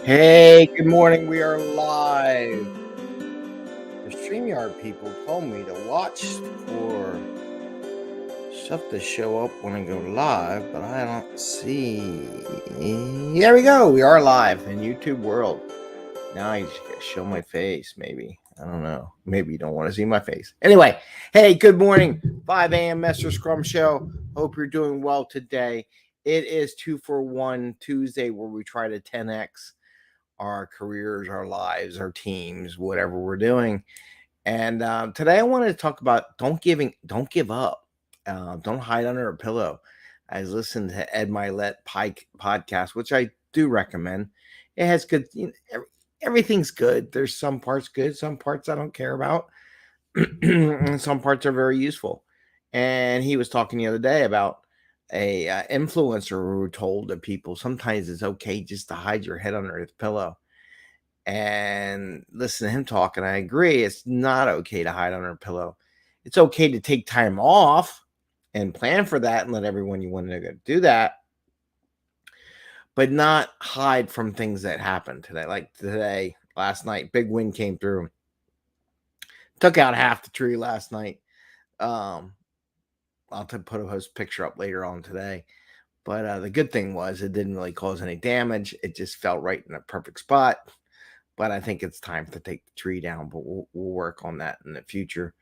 Hey, good morning. We are live. The StreamYard people told me to watch for stuff to show up when I go live, but I don't see. There we go. We are live in YouTube world. Now I just gotta show my face, maybe. I don't know. Maybe you don't want to see my face. Anyway, hey, good morning. 5 a.m. Mester Scrum Show. Hope you're doing well today. It is 2-for-1 Tuesday where we try to 10x our careers, our lives, our teams, whatever we're doing. And today I wanted to talk about don't give up, don't hide under a pillow. I listened to Ed Mylett podcast, which I do recommend. It has good, everything's good. There's some parts good, some parts I don't care about, and some parts are very useful. And he was talking the other day about a influencer who told the people sometimes it's okay just to hide your head under the pillow and listen to him talk. And I agree, it's not okay to hide under a pillow. It's okay to take time off and plan for that and let everyone you want to go do that, but not hide from things that happened today. Like today, last night, big wind came through, took out half the tree last night. Um, I'll put a post picture up later on today. But the good thing was it didn't really cause any damage. It just fell right in a perfect spot. But I think it's time to take the tree down. But we'll work on that in the future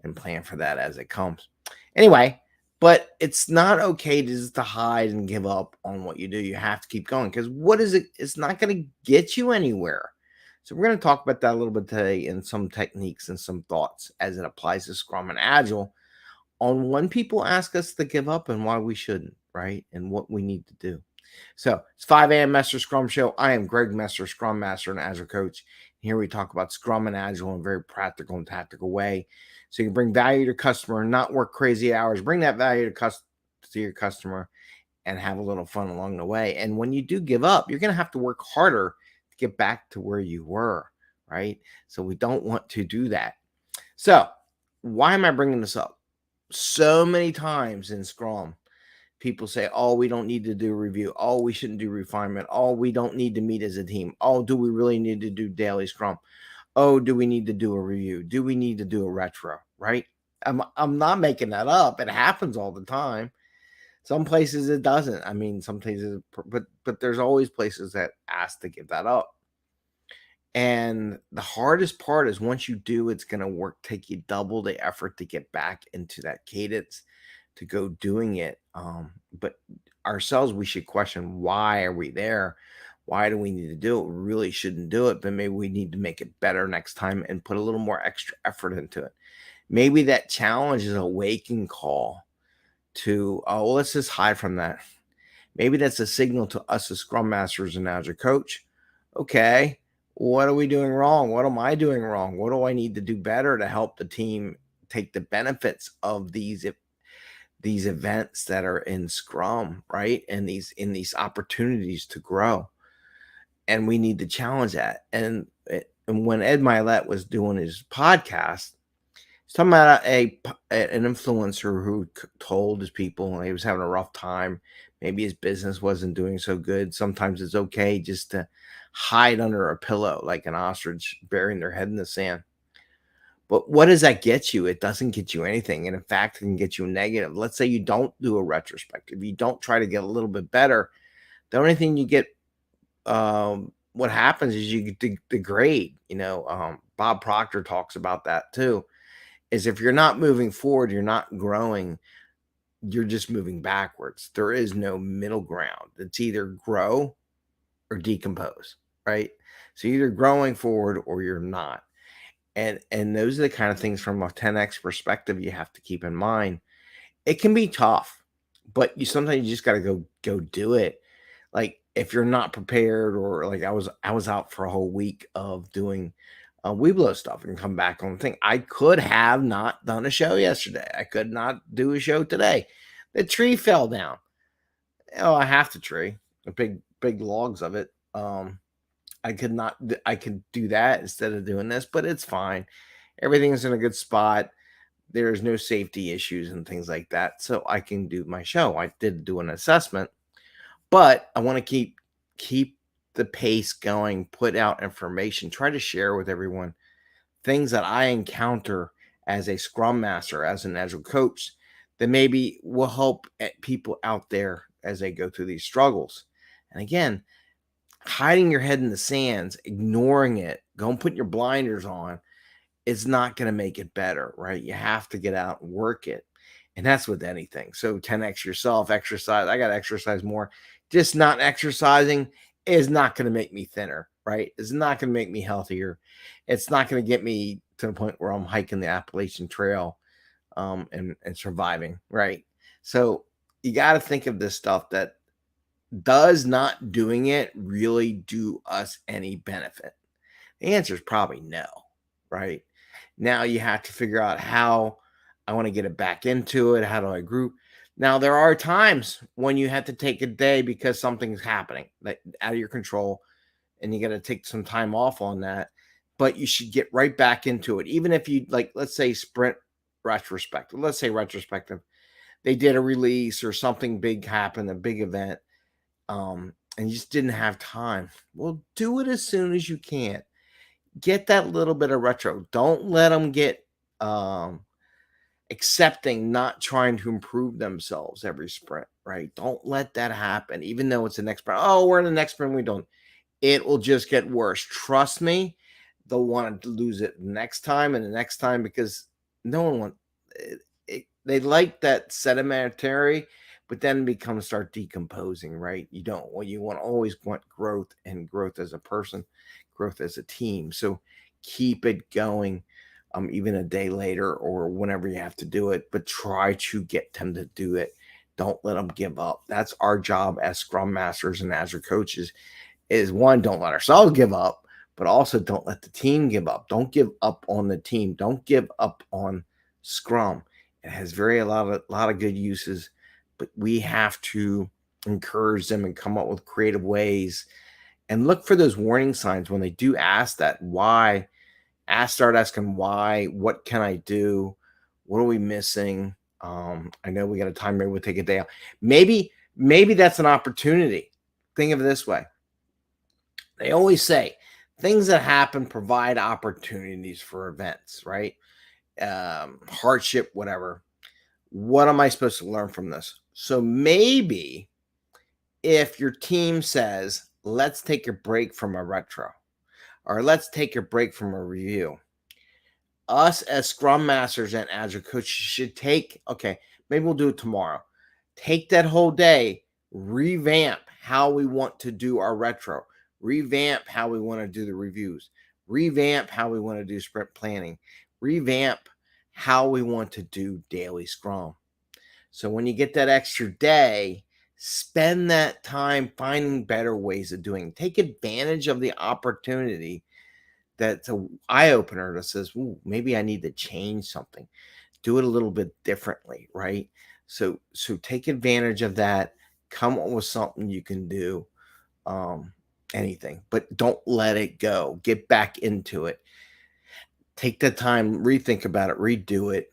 and plan for that as it comes. Anyway, but it's not okay to hide and give up on what you do. You have to keep going because what is it? It's not going to get you anywhere. So we're going to talk about that a little bit today and some techniques and some thoughts as it applies to Scrum and Agile on when people ask us to give up and why we shouldn't, right? And what we need to do. So it's 5 a.m. Mester Scrum Show. I am Greg Mester, Scrum Master and Agile Coach. Here we talk about Scrum and Agile in a very practical and tactical way. So you can bring value to your customer and not work crazy hours. Bring that value to your customer and have a little fun along the way. And when you do give up, you're going to have to work harder to get back to where you were, right? So we don't want to do that. So why am I bringing this up? So many times in Scrum, people say, oh, we don't need to do a review. Oh, we shouldn't do refinement. Oh, we don't need to meet as a team. Oh, do we really need to do daily Scrum? Oh, do we need to do a review? Do we need to do a retro? Right? I'm not making that up. It happens all the time. Some places it doesn't. I mean, some places, but there's always places that ask to give that up. And the hardest part is once you do, it's going to take you double the effort to get back into that cadence to go doing it. But ourselves, we should question, why are we there? Why do we need to do it? We really shouldn't do it, but maybe we need to make it better next time and put a little more extra effort into it. Maybe that challenge is a waking call to, oh, well, let's just hide from that. Maybe that's a signal to us as Scrum Masters and Agile Coach. Okay, what are we doing wrong? What am I doing wrong? What do I need to do better to help the team take the benefits of these events that are in Scrum, right? And these opportunities to grow. And we need to challenge that. And when Ed Mylett was doing his podcast, he's talking about an influencer who told his people he was having a rough time. Maybe his business wasn't doing so good. Sometimes it's okay just to hide under a pillow like an ostrich burying their head in the sand. But what does that get you? It doesn't get you anything. And in fact, it can get you negative. Let's say you don't do a retrospective. You don't try to get a little bit better. The only thing you get, what happens is you degrade. Bob Proctor talks about that too, is if you're not moving forward, you're not growing, you're just moving backwards. There is no middle ground. It's either grow or decompose, right? So you're either growing forward or you're not. And those are the kind of things from a 10x perspective you have to keep in mind. It can be tough, but sometimes you just got to go do it. Like if you're not prepared, or like I was out for a whole week of doing Weeblo stuff and come back on the thing. I could have not done a show yesterday. I could not do a show today. The tree fell down. Oh, I have the tree, the big logs of it. I could do that instead of doing this, but it's fine. Everything's in a good spot. There's no safety issues and things like that. So I can do my show. I did do an assessment, but I want to keep the pace going, put out information, try to share with everyone things that I encounter as a scrum master, as an agile coach, that maybe will help people out there as they go through these struggles. And again, hiding your head in the sands, ignoring it, going putting your blinders on, it's not going to make it better, right? You have to get out and work it. And that's with anything. So 10x yourself, exercise. I got to exercise more. Just not exercising is not going to make me thinner, right? It's not going to make me healthier. It's not going to get me to the point where I'm hiking the Appalachian Trail and surviving, right? So you got to think of this stuff that does not doing it really do us any benefit? The answer is probably no, right? Now you have to figure out how I want to get it back into it. How do I group? Now there are times when you have to take a day because something's happening that out of your control, and you got to take some time off on that. But you should get right back into it, even if you like. Let's say sprint retrospective. Let's say retrospective. They did a release or something big happened, a big event, and you just didn't have time. Well, do it as soon as you can. Get that little bit of retro. Don't let them get accepting not trying to improve themselves every sprint, right? Don't let that happen, even though it's the next sprint. Oh, we're in the next sprint. We don't. It will just get worse. Trust me, they'll want to lose it next time and the next time because no one wants it. They like that sedimentary, but then start decomposing, right? You don't. Well, you want always want growth and growth as a person, growth as a team. So keep it going, even a day later or whenever you have to do it. But try to get them to do it. Don't let them give up. That's our job as Scrum Masters and Agile coaches. Is one, don't let ourselves give up, but also don't let the team give up. Don't give up on the team. Don't give up on Scrum. It has a lot of good uses, but we have to encourage them and come up with creative ways and look for those warning signs when they do ask that why. Start asking why. What can I do? What are we missing? I know we got a time. Maybe we'll take a day out. Maybe that's an opportunity. Think of it this way. They always say things that happen provide opportunities for events, right? Hardship, whatever. What am I supposed to learn from this? So maybe if your team says, let's take a break from a retro or let's take a break from a review, us as Scrum Masters and Agile coaches should take, okay, maybe we'll do it tomorrow. Take that whole day, revamp how we want to do our retro, revamp how we want to do the reviews, revamp how we want to do sprint planning, revamp how we want to do daily Scrum. So when you get that extra day, spend that time finding better ways of doing it. Take advantage of the opportunity that's an eye opener that says, ooh, maybe I need to change something, do it a little bit differently, right? So take advantage of that. Come up with something you can do, anything, but don't let it go. Get back into it. Take the time, rethink about it, redo it,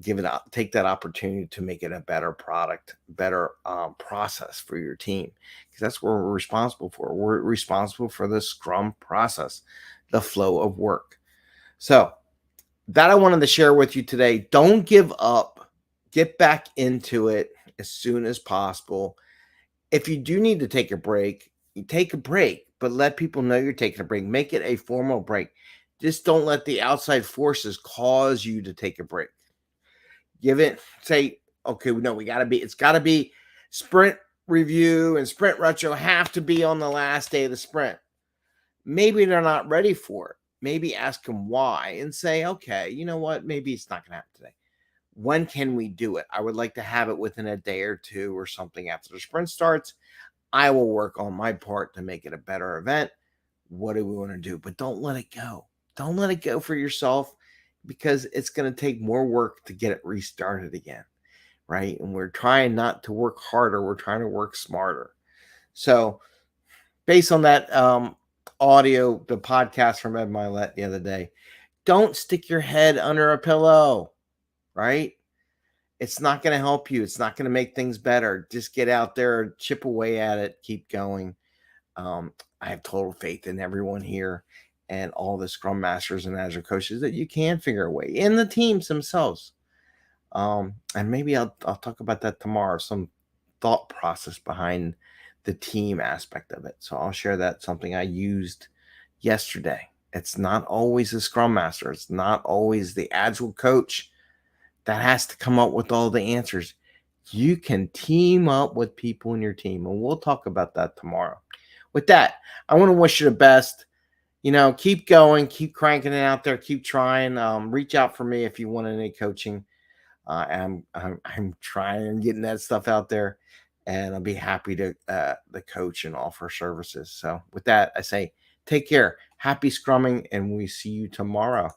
give it out, take that opportunity to make it a better product, better process for your team. Because that's what we're responsible for. We're responsible for the Scrum process, the flow of work. So that I wanted to share with you today. Don't give up. Get back into it as soon as possible. If you do need to take a break, you take a break, but let people know you're taking a break. Make it a formal break. Just don't let the outside forces cause you to take a break. Give it, say, okay, no, it's got to be sprint review and sprint retro have to be on the last day of the sprint. Maybe they're not ready for it. Maybe ask them why and say, okay, you know what? Maybe it's not going to happen today. When can we do it? I would like to have it within a day or two or something after the sprint starts. I will work on my part to make it a better event. What do we want to do? But don't let it go. Don't let it go for yourself because it's going to take more work to get it restarted again, right? And we're trying not to work harder. We're trying to work smarter. So based on that audio, the podcast from Ed Mylett the other day, don't stick your head under a pillow, right? It's not going to help you. It's not going to make things better. Just get out there, chip away at it, keep going. I have total faith in everyone here and all the Scrum Masters and Agile coaches that you can figure a way in the teams themselves. And maybe I'll talk about that tomorrow. Some thought process behind the team aspect of it. So I'll share that, something I used yesterday. It's not always the Scrum Master. It's not always the Agile coach that has to come up with all the answers. You can team up with people in your team, and we'll talk about that tomorrow. With that, I want to wish you the best. Keep going, keep cranking it out there, keep trying. Reach out for me if you want any coaching. I'm trying and getting that stuff out there, and I'll be happy to the coach and offer services. So with that, I say take care, happy scrumming, and we see you tomorrow.